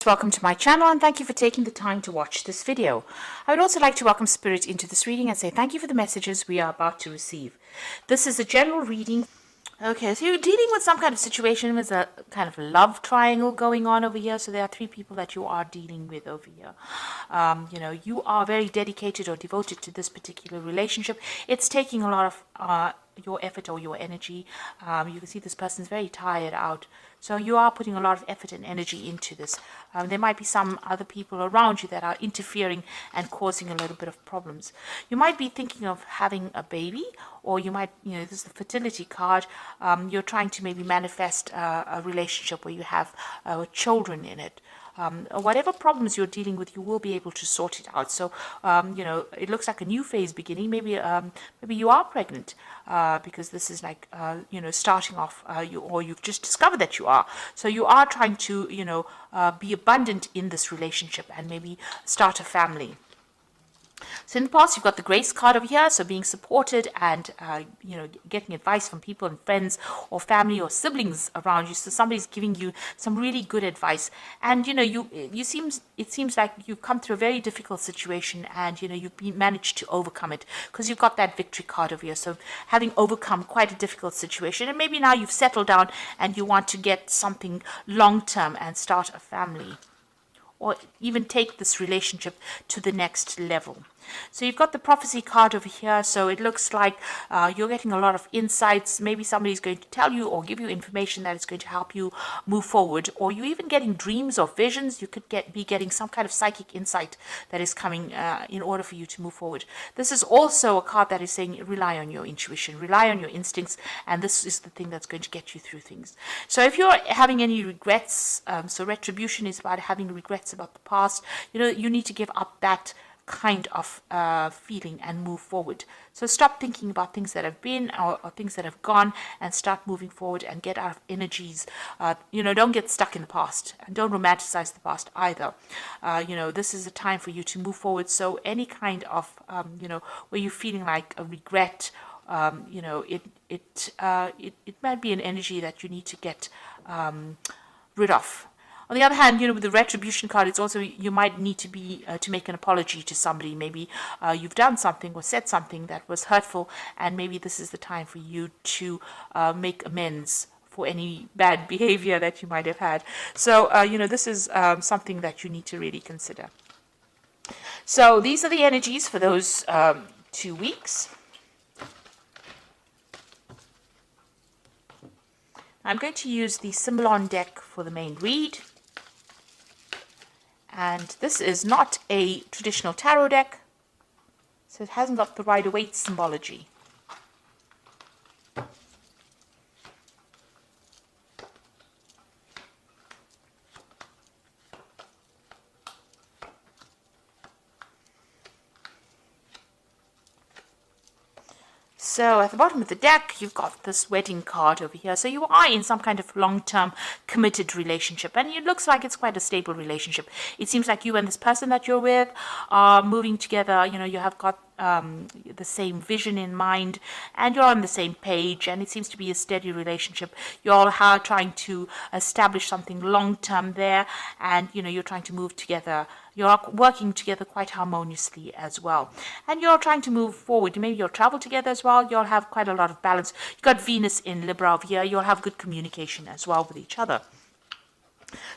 Welcome to my channel and thank you for taking the time to watch this video. I would also like to welcome Spirit into this reading and say thank you for the messages we are about to receive. This is a general reading. Okay, so you're dealing with some kind of situation with a kind of love triangle going on over here. So there are three people that you are dealing with over here. You are very dedicated or devoted to this particular relationship. It's taking a lot of your effort or your energy. You can see this person's very tired out. So you are putting a lot of effort and energy into this. There might be some other people around you that are interfering and causing a little bit of problems. You might be thinking of having a baby, or you might, this is the fertility card. You're trying to maybe manifest a relationship where you have children in it. Whatever problems you're dealing with, you will be able to sort it out. So, it looks like a new phase beginning. Maybe you are pregnant because this is like, starting off, or you've just discovered that you are. So you are trying to, be abundant in this relationship and maybe start a family. So in the past, you've got the grace card over here, so being supported and, getting advice from people and friends or family or siblings around you. So somebody's giving you some really good advice. And, it seems like you've come through a very difficult situation and, you've managed to overcome it because you've got that victory card over here. So having overcome quite a difficult situation, and maybe now you've settled down and you want to get something long-term and start a family, or even take this relationship to the next level. So you've got the prophecy card over here. So it looks like you're getting a lot of insights. Maybe somebody's going to tell you or give you information that is going to help you move forward. Or you're even getting dreams or visions. You could be getting some kind of psychic insight that is coming in order for you to move forward. This is also a card that is saying rely on your intuition, rely on your instincts, and this is the thing that's going to get you through things. So if you're having any regrets, so retribution is about having regrets about the past, you need to give up that kind of feeling and move forward. So stop thinking about things that have been or things that have gone and start moving forward and get out of energies. Don't get stuck in the past and don't romanticize the past either. This is a time for you to move forward. So any kind of, where you're feeling like a regret, it might be an energy that you need to get rid of. On the other hand, with the retribution card, it's also you might need to to make an apology to somebody. Maybe you've done something or said something that was hurtful, and maybe this is the time for you to make amends for any bad behavior that you might have had. So, this is something that you need to really consider. So these are the energies for those 2 weeks. I'm going to use the Symbolon deck for the main read. And this is not a traditional tarot deck, so it hasn't got the Rider-Waite symbology. So at the bottom of the deck, you've got this wedding card over here. So you are in some kind of long-term committed relationship. And it looks like it's quite a stable relationship. It seems like you and this person that you're with are moving together. You have got the same vision in mind and you're on the same page, and it seems to be a steady relationship. You're all trying to establish something long-term there, and you're trying to move together. You're working together quite harmoniously as well, and you're trying to move forward. Maybe you'll travel together as well. You'll have quite a lot of balance. You've got Venus in Libra over here. You'll have good communication as well with each other.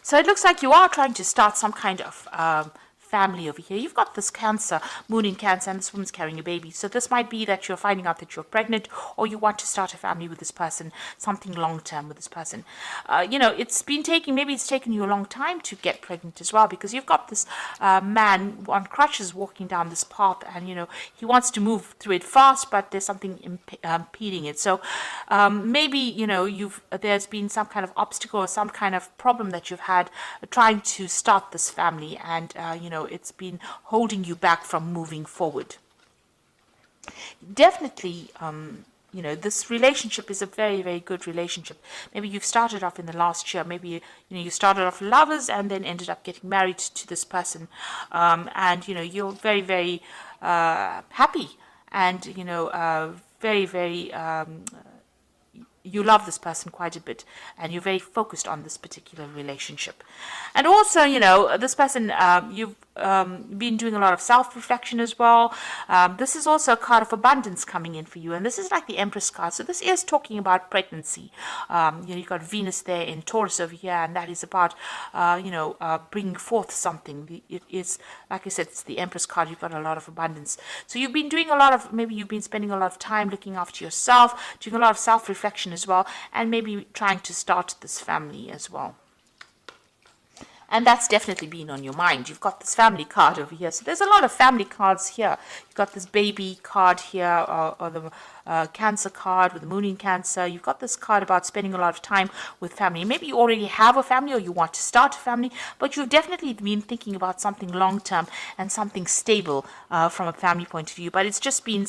So it looks like you are trying to start some kind of family over here. You've got this Cancer, moon in Cancer, and this woman's carrying a baby. So this might be that you're finding out that you're pregnant, or you want to start a family with this person, something long-term with this person. It's taken you a long time to get pregnant as well, because you've got this man on crutches walking down this path, and he wants to move through it fast, but there's something impeding it. So maybe there's been some kind of obstacle or some kind of problem that you've had trying to start this family, and it's been holding you back from moving forward. Definitely, this relationship is a very, very good relationship. Maybe you've started off in the last year. Maybe, you started off lovers and then ended up getting married to this person. And, you're very, very happy and, very, very you love this person quite a bit, and you're very focused on this particular relationship. And also, this person, you've been doing a lot of self-reflection as well. This is also a card of abundance coming in for you, and this is like the Empress card. So this is talking about pregnancy. You've got Venus there in Taurus over here, and that is about, bringing forth something. It is, like I said, it's the Empress card. You've got a lot of abundance. So you've been doing a lot of, maybe you've been spending a lot of time looking after yourself, doing a lot of self-reflection as well, and maybe trying to start this family as well. And that's definitely been on your mind. You've got this family card over here. So there's a lot of family cards here. You've got this baby card here, or the Cancer card with the moon in Cancer. You've got this card about spending a lot of time with family. Maybe you already have a family or you want to start a family, but you've definitely been thinking about something long-term and something stable from a family point of view. But it's just been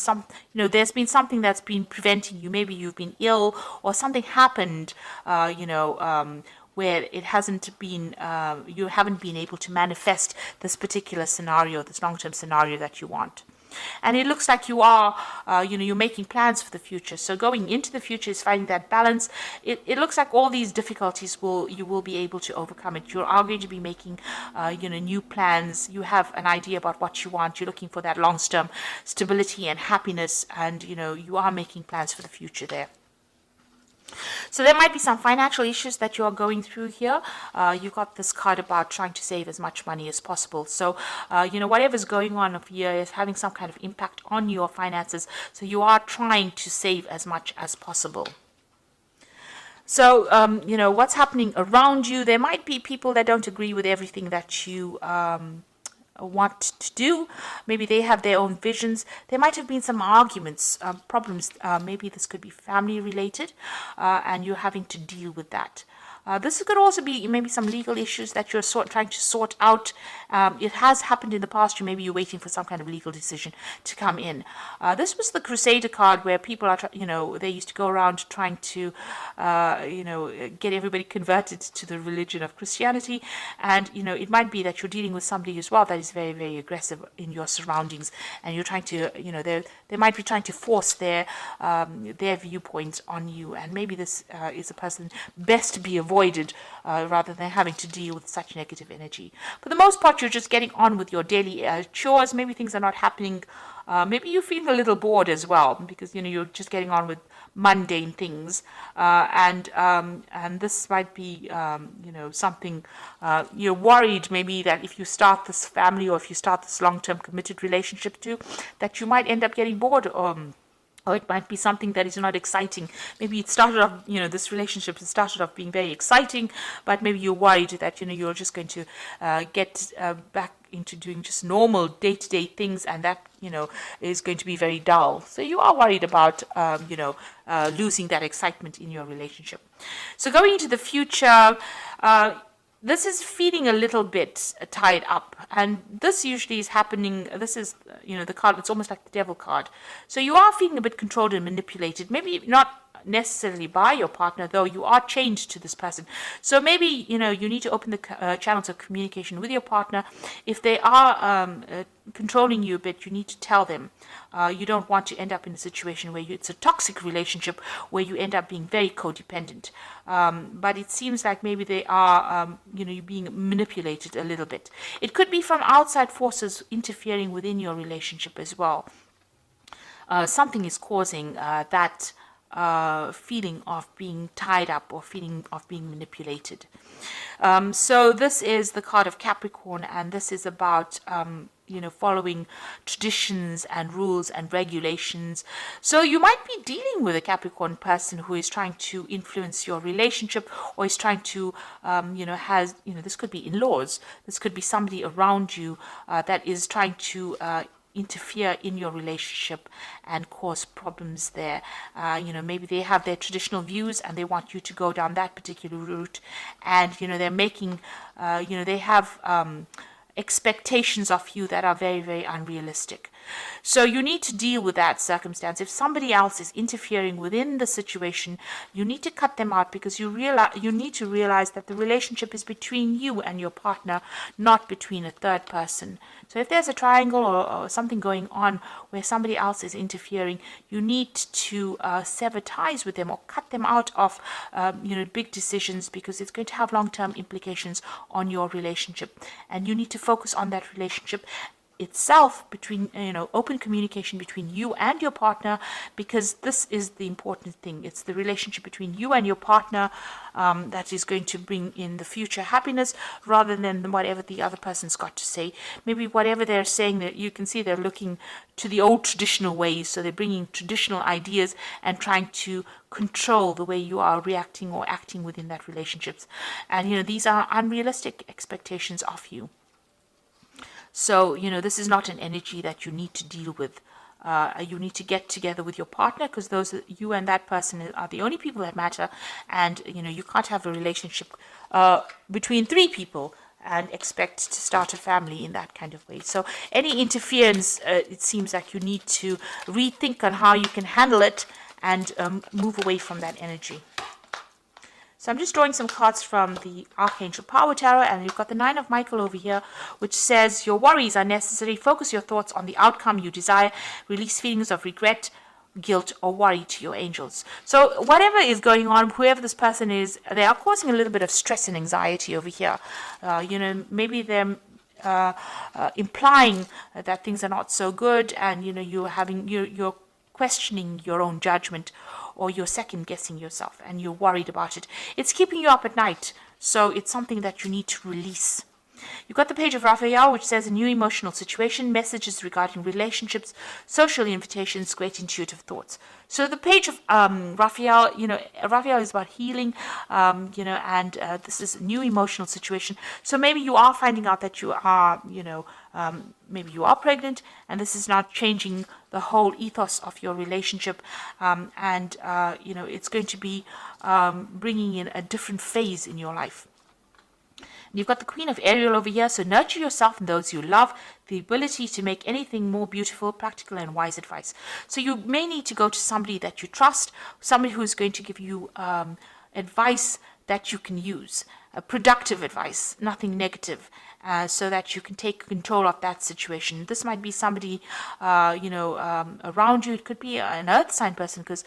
there's been something that's been preventing you. Maybe you've been ill or something happened, where it hasn't been, you haven't been able to manifest this particular scenario, this long-term scenario that you want. And it looks like you are, you're making plans for the future. So going into the future is finding that balance. It looks like all these difficulties you will be able to overcome it. You are going to be making, new plans. You have an idea about what you want. You're looking for that long-term stability and happiness, and you are making plans for the future there. So there might be some financial issues that you are going through here. You've got this card about trying to save as much money as possible. So, whatever's going on here is having some kind of impact on your finances. So you are trying to save as much as possible. So, what's happening around you, there might be people that don't agree with everything that you want to do. Maybe they have their own visions. There might have been some arguments, problems. Maybe this could be family related, and you're having to deal with that. This could also be maybe some legal issues that you're trying to sort out. It has happened in the past. Maybe you're waiting for some kind of legal decision to come in. This was the Crusader card, where people are, they used to go around trying to, get everybody converted to the religion of Christianity. And, it might be that you're dealing with somebody as well that is very, very aggressive in your surroundings. And you're trying to, they might be trying to force their viewpoints on you. And maybe this is a person best to be avoided rather than having to deal with such negative energy. For the most part, you're just getting on with your daily chores. Maybe things are not happening. Maybe you feel a little bored as well, because you're just getting on with mundane things, and this might be something you're worried maybe that if you start this family, or if you start this long-term committed relationship too, that you might end up getting bored. Or it might be something that is not exciting. Maybe it started off, this relationship started off being very exciting, but maybe you're worried that, you're just going to get back into doing just normal day-to-day things, and that, is going to be very dull. So you are worried about, losing that excitement in your relationship. So going into the future, this is feeling a little bit tied up, and this usually is happening. This is, the card, it's almost like the Devil card. So you are feeling a bit controlled and manipulated, maybe not necessarily by your partner, though you are chained to this person. So maybe, you need to open the channels of communication with your partner. If they are controlling you a bit, you need to tell them. You don't want to end up in a situation where it's a toxic relationship, where you end up being very codependent. But it seems like maybe they are, you're being manipulated a little bit. It could be from outside forces interfering within your relationship as well. Something is causing that feeling of being tied up, or feeling of being manipulated. So this is the card of Capricorn, and this is about following traditions and rules and regulations. So you might be dealing with a Capricorn person who is trying to influence your relationship, or is trying to this could be in-laws, this could be somebody around you that is trying to interfere in your relationship and cause problems there. Maybe they have their traditional views and they want you to go down that particular route, and they're making they have expectations of you that are very, very unrealistic. So you need to deal with that circumstance. If somebody else is interfering within the situation, you need to cut them out, because you need to realize that the relationship is between you and your partner, not between a third person. So if there's a triangle or something going on where somebody else is interfering, you need to sever ties with them or cut them out of big decisions, because it's going to have long-term implications on your relationship, and you need to focus on that relationship itself, between open communication between you and your partner, because this is the important thing. It's the relationship between you and your partner that is going to bring in the future happiness, rather than whatever the other person's got to say. Maybe whatever they're saying, that you can see they're looking to the old traditional ways, so they're bringing traditional ideas and trying to control the way you are reacting or acting within that relationships. And these are unrealistic expectations of you. So, this is not an energy that you need to deal with. You need to get together with your partner, because you and that person are the only people that matter. And, you can't have a relationship between three people and expect to start a family in that kind of way. So any interference, it seems like you need to rethink on how you can handle it and move away from that energy. So I'm just drawing some cards from the Archangel Power Tarot, and you've got the Nine of Michael over here, which says your worries are necessary. Focus your thoughts on the outcome you desire. Release feelings of regret, guilt, or worry to your angels. So whatever is going on, whoever this person is, they are causing a little bit of stress and anxiety over here. Maybe they're implying that things are not so good, and you're questioning your own judgment, or you're second guessing yourself and you're worried about it. It's keeping you up at night, so it's something that you need to release. You've got the Page of Raphael, which says a new emotional situation, messages regarding relationships, social invitations, great intuitive thoughts. So the Page of Raphael, Raphael is about healing, and this is a new emotional situation. So maybe you are finding out that you are, maybe you are pregnant, and this is not changing the whole ethos of your relationship, and it's going to be bringing in a different phase in your life. You've got the Queen of Ariel over here, so nurture yourself and those you love, the ability to make anything more beautiful, practical and wise advice. So you may need to go to somebody that you trust, somebody who is going to give you advice that you can use, productive advice, nothing negative, so that you can take control of that situation. This might be somebody, around you. It could be an earth sign person, because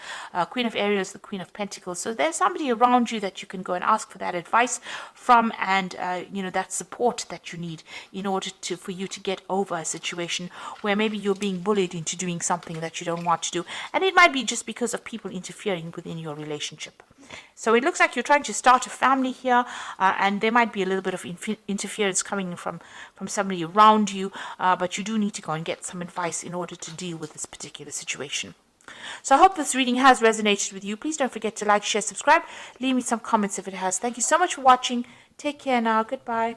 Queen of Ariel is the Queen of Pentacles. So there's somebody around you that you can go and ask for that advice from, and that support that you need in order for you to get over a situation where maybe you're being bullied into doing something that you don't want to do, and it might be just because of people interfering within your relationship. So it looks like you're trying to start a family here, and there might be a little bit of interference coming from somebody around you, but you do need to go and get some advice in order to deal with this particular situation. So I hope this reading has resonated with you. Please don't forget to like, share, subscribe. Leave me some comments if it has. Thank you so much for watching. Take care now. Goodbye.